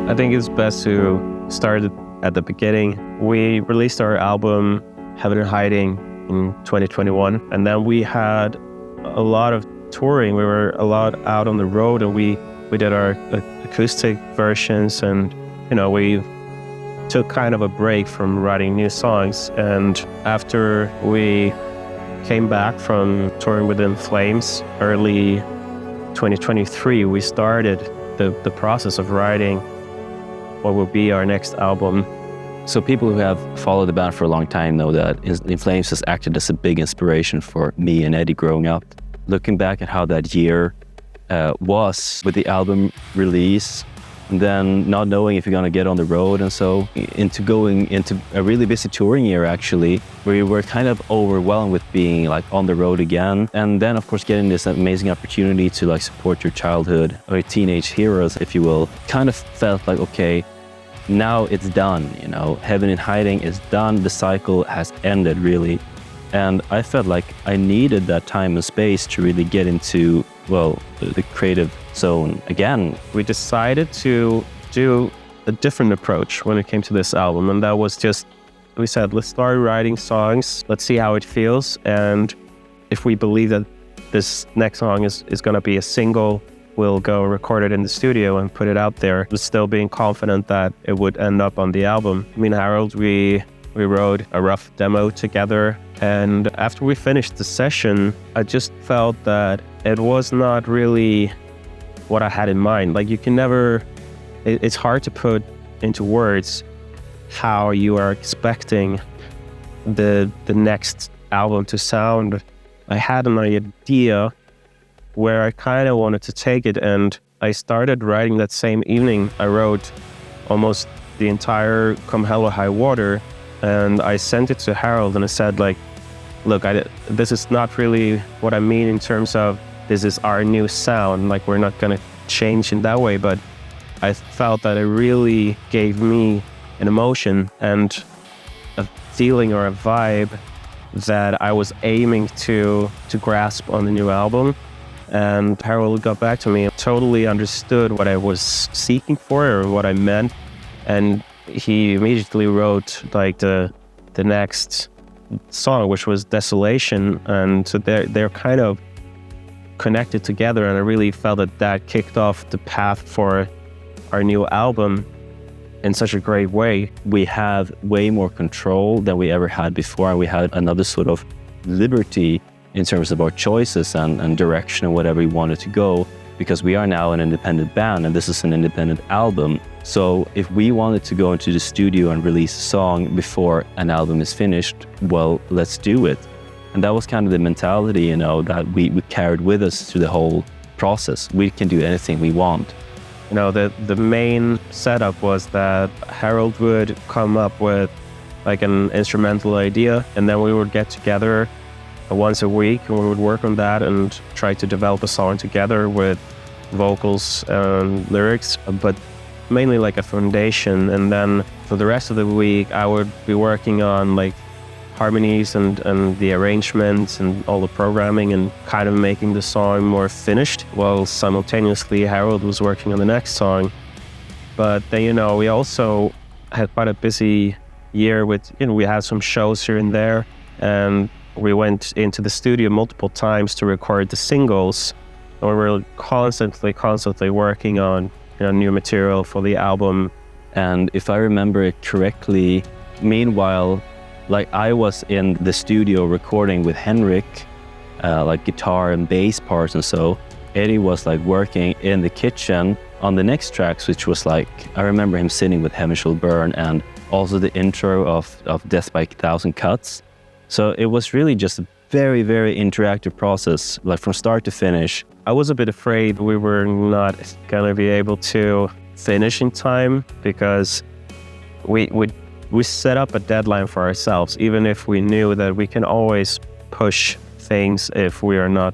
I think it's best to start at the beginning. We released our album Heaven in Hiding in 2021, and then we had a lot of touring. We were a lot out on the road, and we did our acoustic versions, and we took kind of a break from writing new songs. And after we came back from touring with In Flames early 2023, we started the process of writing what will be our next album. So people who have followed the band for a long time know that In Flames has acted as a big inspiration for me and Eddie growing up. Looking back at how that year was with the album release, and then not knowing if you're going to get on the road, and so into going into a really busy touring year actually, where you were kind of overwhelmed with being like on the road again, and then of course getting this amazing opportunity to like support your childhood or your teenage heroes, if you will, kind of felt like, okay, now it's done, Heaven in Hiding is done, the cycle has ended really. And I felt like I needed that time and space to really get into, the creative zone again. We decided to do a different approach when it came to this album, and that was just, we said, let's start writing songs, let's see how it feels, and if we believe that this next song is going to be a single, we'll go record it in the studio and put it out there, but still being confident that it would end up on the album. Me and Harald, we wrote a rough demo together, and after we finished the session, I just felt that it was not really what I had in mind. Like, you can never, it's hard to put into words how you are expecting the next album to sound. I had an idea where I kind of wanted to take it, and I started writing that same evening. I wrote almost the entire Come Hell or High Water, and I sent it to Harald, and I said, like, look, this is not really what I mean in terms of this is our new sound, like we're not gonna change in that way, but I felt that it really gave me an emotion and a feeling or a vibe that I was aiming to grasp on the new album. And Harald got back to me and totally understood what I was seeking for or what I meant, and he immediately wrote like the next song, which was Desolation, and so they're kind of connected together, and I really felt that kicked off the path for our new album in such a great way. We have way more control than we ever had before, and we had another sort of liberty in terms of our choices and direction and whatever we wanted to go, because we are now an independent band and this is an independent album. So if we wanted to go into the studio and release a song before an album is finished, well, let's do it. And that was kind of the mentality, that we carried with us through the whole process. We can do anything we want. The main setup was that Harald would come up with like an instrumental idea, and then we would get together once a week and we would work on that and try to develop a song together with vocals and lyrics, but mainly like a foundation. And then for the rest of the week, I would be working on like harmonies and the arrangements and all the programming and kind of making the song more finished, while simultaneously Harald was working on the next song. But then, we also had quite a busy year with, we had some shows here and there, and we went into the studio multiple times to record the singles, and we were constantly working on new material for the album. And if I remember it correctly, meanwhile, like I was in the studio recording with Henrik, like guitar and bass parts, and so Eddie was like working in the kitchen on the next tracks, which was like, I remember him sitting with Heaven Shall Burn and also the intro of Death by 1,000 Cuts. So it was really just a very, very interactive process, like from start to finish. I was a bit afraid we were not gonna be able to finish in time, because we set up a deadline for ourselves, even if we knew that we can always push things if we are not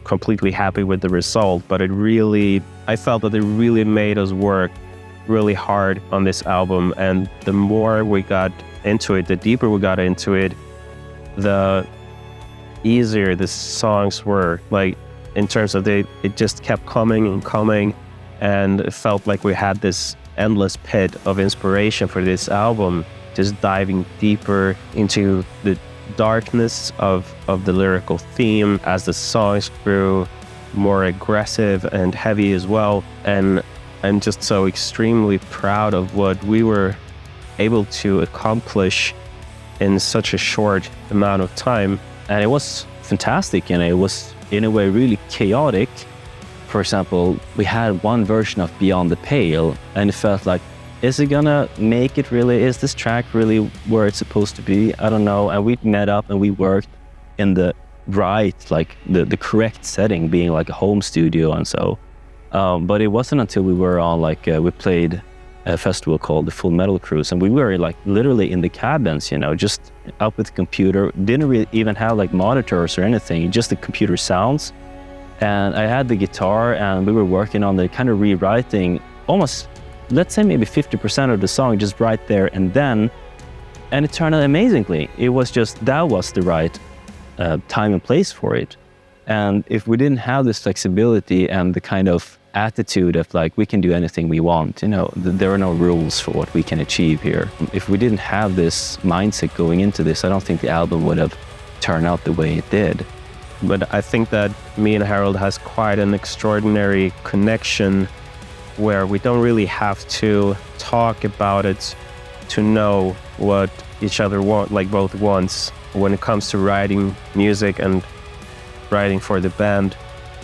completely happy with the result. But I felt that it really made us work really hard on this album, and the more we got into it, the deeper we got into it, the easier the songs were, like in terms of it just kept coming and coming, and it felt like we had this endless pit of inspiration for this album, just diving deeper into the darkness of the lyrical theme as the songs grew more aggressive and heavy as well. And I'm just so extremely proud of what we were able to accomplish in such a short amount of time. And it was fantastic, and it was in a way really chaotic. For example, we had one version of Beyond the Pale, and it felt like, is it gonna make it really? Is this track really where it's supposed to be? I don't know. And we met up and we worked in the right, like the correct setting, being like a home studio and so. But it wasn't until we were on we played a festival called the Full Metal Cruise, and we were like literally in the cabins, just up with the computer. Didn't really even have like monitors or anything, just the computer sounds. And I had the guitar, and we were working on the kind of rewriting almost, let's say maybe 50% of the song just right there and then. And it turned out amazingly. It was just, that was the right time and place for it. And if we didn't have this flexibility and the kind of attitude of like, we can do anything we want, there are no rules for what we can achieve here. If we didn't have this mindset going into this, I don't think the album would have turned out the way it did. But I think that me and Harald has quite an extraordinary connection where we don't really have to talk about it to know what each other want, like both wants. When it comes to writing music and writing for the band,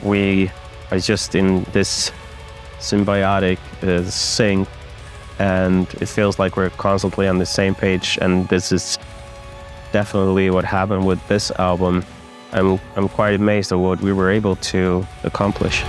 we are just in this symbiotic sync, and it feels like we're constantly on the same page. And this is definitely what happened with this album. I'm quite amazed at what we were able to accomplish.